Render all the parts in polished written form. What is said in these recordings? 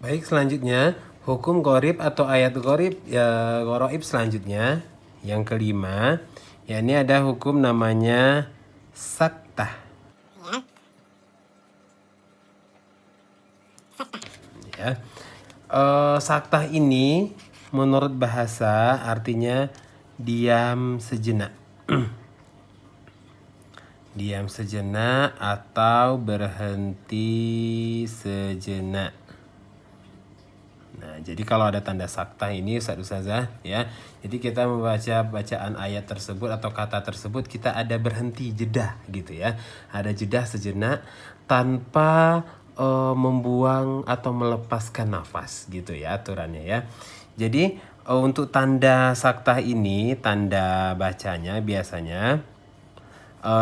Baik, selanjutnya hukum gharib atau ayat gharib ya, gharaib selanjutnya yang kelima, ya ini ada hukum namanya saktah. Ya. Saktah ini menurut bahasa artinya diam sejenak. Diam sejenak atau berhenti sejenak. Nah, jadi kalau ada tanda saktah ini Ustazah ya. Jadi kita membaca bacaan ayat tersebut atau kata tersebut kita ada berhenti jeda gitu ya. Ada jeda sejenak tanpa membuang atau melepaskan nafas gitu ya aturannya ya. Jadi untuk tanda saktah ini, tanda bacanya biasanya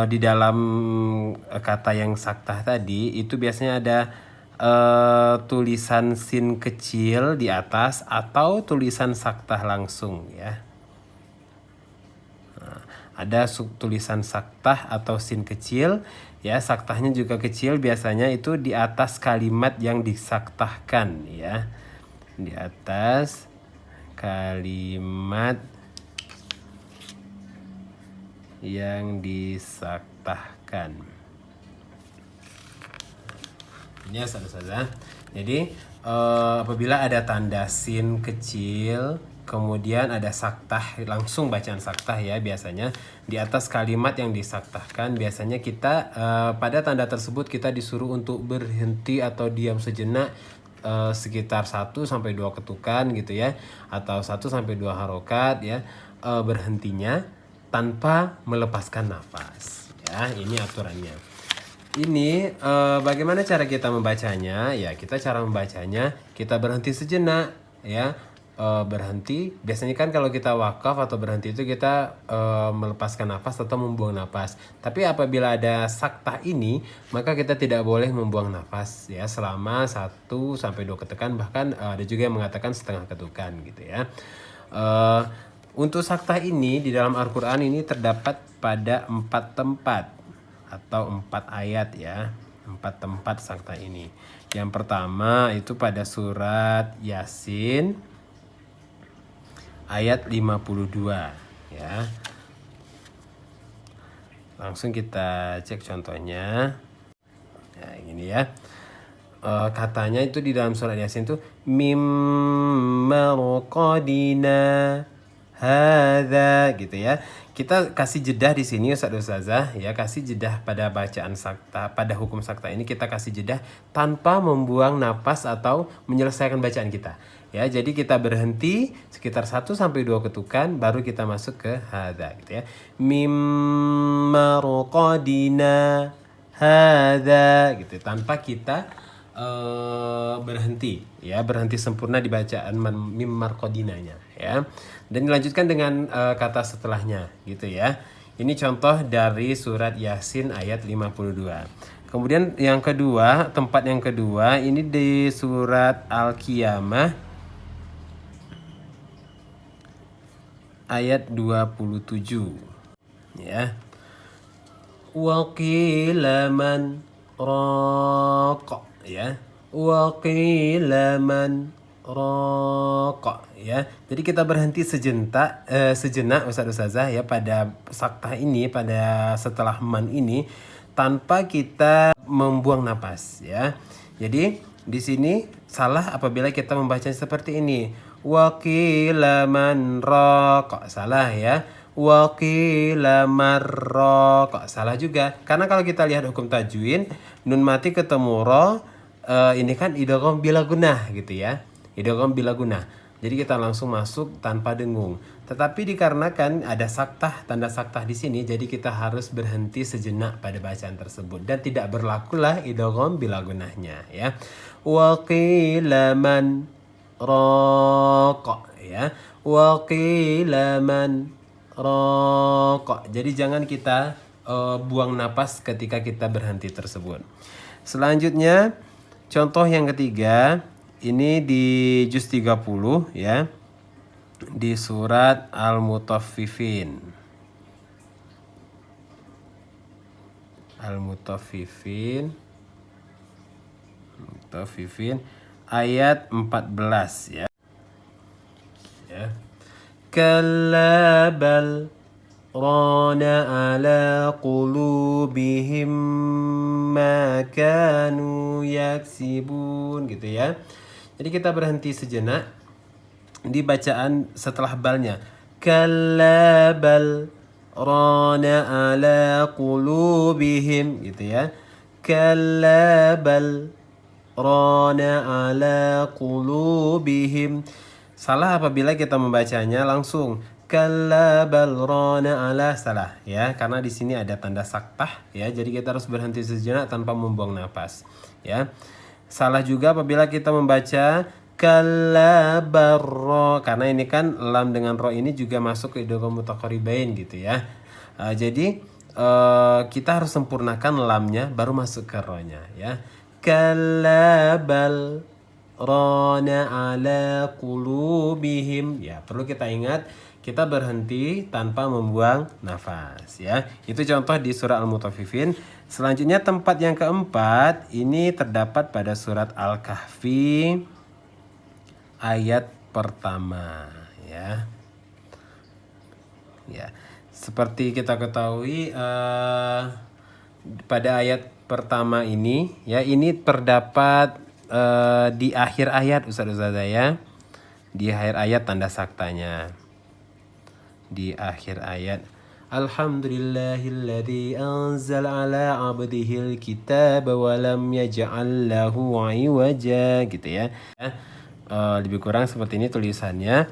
di dalam kata yang saktah tadi itu biasanya ada tulisan sin kecil di atas atau tulisan saktah langsung ya. Nah, ada tulisan saktah atau sin kecil ya, saktahnya juga kecil biasanya itu di atas kalimat yang disaktahkan ya. Di atas kalimat yang disaktahkan. Ini Ustazah. Jadi apabila ada tanda sin kecil, kemudian ada saktah, langsung bacaan saktah ya biasanya di atas kalimat yang disaktahkan, biasanya kita pada tanda tersebut kita disuruh untuk berhenti atau diam sejenak sekitar 1 sampai 2 ketukan gitu ya, atau 1 sampai 2 harokat ya, berhentinya tanpa melepaskan nafas ya. Ini aturannya. Ini bagaimana cara kita membacanya? Ya, kita cara membacanya kita berhenti sejenak ya. Berhenti biasanya kan kalau kita wakaf atau berhenti itu kita melepaskan nafas atau membuang nafas. Tapi apabila ada saktah ini, maka kita tidak boleh membuang nafas ya selama 1 sampai 2 ketukan, bahkan ada juga yang mengatakan setengah ketukan gitu ya. Untuk saktah ini di dalam Al-Quran ini terdapat pada 4 tempat atau 4 ayat ya. 4 tempat saktah ini. Yang pertama itu pada surat Yasin ayat 52 ya. Langsung kita cek contohnya. Ya, gini ya. Katanya itu di dalam surat Yasin itu mim marqadina hadza gitu ya. Kita kasih jeda di sini Ustazah ya, kasih jeda pada bacaan saktah, pada hukum saktah ini kita kasih jeda tanpa membuang napas atau menyelesaikan bacaan kita. Ya, jadi kita berhenti sekitar 1 sampai 2 ketukan baru kita masuk ke hadza gitu ya. Mim marqadina hadza gitu tanpa kita berhenti ya, berhenti sempurna di bacaan mim marqadinanya ya, dan dilanjutkan dengan kata setelahnya gitu ya. Ini contoh dari surat Yasin ayat 52. Kemudian yang kedua, tempat yang kedua ini di surat Al-Qiyamah ayat 27 ya. Wa qila man raqa ya, wa qila man raqa ya. Jadi kita berhenti sejenak Ustazah ya pada saktah ini, pada setelah man ini tanpa kita membuang napas ya. Jadi di sini salah apabila kita membaca seperti ini. Wa qila man raqa, salah ya. Wa qila marra, kok salah juga. Karena kalau kita lihat hukum tajwid, nun mati ketemu ro, ini kan idgham bila gunah gitu ya. Idgham bila gunah. Jadi kita langsung masuk tanpa dengung. Tetapi dikarenakan ada saktah, tanda saktah di sini, jadi kita harus berhenti sejenak pada bacaan tersebut dan tidak berlakulah idgham bila gunahnya ya. Wa qila man raqa ya. Wa qila man rokok. Jadi jangan kita buang napas ketika kita berhenti tersebut. Selanjutnya contoh yang ketiga ini di juz 30 ya. Di surat Al-Mutaffifin. Al-Mutaffifin ayat 14 ya. Kalla bal rana ala qulubihim ma kanu yaksibun gitu ya. Jadi kita berhenti sejenak di bacaan setelah balnya. Kalla bal rana ala qulubihim gitu ya. Kalla bal rana ala qulubihim. Salah apabila kita membacanya langsung kalla bal rana ala, salah ya, karena di sini ada tanda saktah ya. Jadi kita harus berhenti sejenak tanpa membuang nafas ya. Salah juga apabila kita membaca kalla barro, karena ini kan lam dengan ro ini juga masuk ke idgham mutaqaribain gitu ya. Jadi kita harus sempurnakan lamnya baru masuk ke ro-nya ya. Kalla bal rana ala qulubihim ya, perlu kita ingat kita berhenti tanpa membuang nafas ya. Itu contoh di surah Al-Mutaffifin. Selanjutnya tempat yang keempat ini terdapat pada surat Al-Kahfi ayat pertama ya. Ya, seperti kita ketahui pada ayat pertama ini ya, ini terdapat di akhir ayat Ustazah ya. Di akhir ayat tanda saktanya. Di akhir ayat Alhamdulillahilladzi anzala ala abdihil kitaba wa lam yaj'al lahu 'iwaja gitu ya. Lebih kurang seperti ini tulisannya.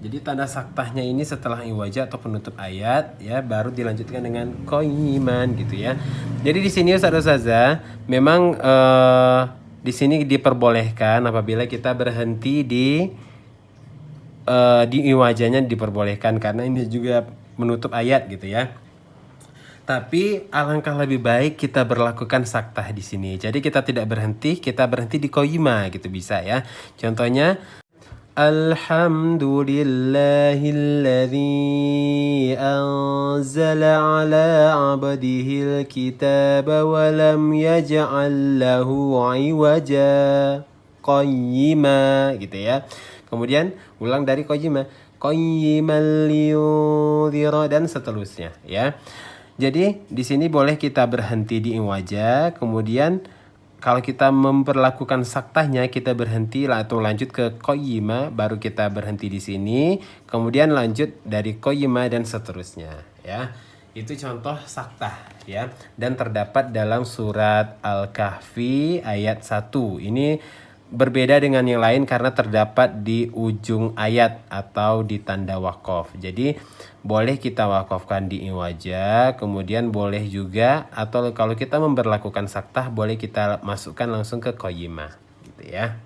Jadi tanda saktahnya ini setelah iwaja atau penutup ayat ya, baru dilanjutkan dengan qayyiman gitu ya. Jadi di sini Ustazah memang di sini diperbolehkan apabila kita berhenti di iwajanya diperbolehkan karena ini juga menutup ayat gitu ya. Tapi alangkah lebih baik kita berlakukan saktah di sini. Jadi kita tidak berhenti, kita berhenti di qayyimah gitu bisa ya. Contohnya Alhamdulillahilladzi anzala ala abdihil kitaba wa lam yaj'al lahu 'iwaja qayyima gitu ya. Kemudian ulang dari qayyima, qayyiman liyudhira dan seterusnya ya. Jadi di sini boleh kita berhenti di iwaja, kemudian kalau kita memperlakukan saktahnya kita berhenti atau lanjut ke qayyimah, baru kita berhenti di sini, kemudian lanjut dari qayyimah dan seterusnya ya. Itu contoh saktah ya, dan terdapat dalam surat Al-Kahfi ayat 1. Ini berbeda dengan yang lain karena terdapat di ujung ayat atau di tanda waqaf. Jadi boleh kita wakafkan di iwaja, kemudian boleh juga atau kalau kita memberlakukan saktah boleh kita masukkan langsung ke qayyimah gitu ya.